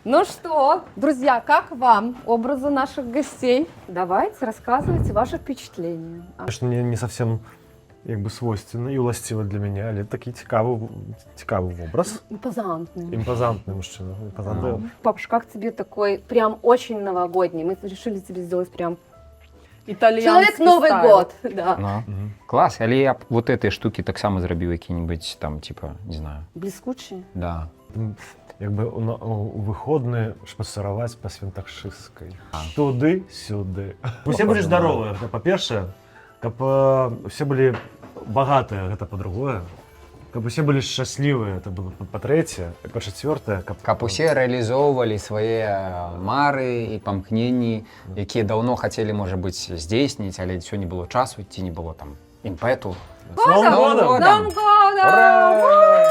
Ну что, друзья, как вам образы наших гостей? Давайте, рассказывайте ваши впечатления. Конечно, не совсем якби свойственно і властиво для мене, але такий цікавий образ. Импозантный. Імпозантний мужчина. Імпозантний. Папуш, как тебе такой прям очень новогодний? Мы решили тебе сделать прям Італіянський человек Новый стайл. год. Да. Ну, клас, але я б вот этой штуки так само зробив які-небудь там, типа, не знаю, Блескучий. да. Якби у виходні шпацерувати по Святошинській. Туди-сюди. Всі були здорові, це по-перше. Каб всі були багаті, це по-друге. Каб всі були щасливі, це було по-третє. І по-четверте. Каб усе реалізовували свої мары і памкненні, які давно хотіли, може бути, здійснити, але все не було часу, ті не було там імпету. З Новим годом! Новым годом! Ура!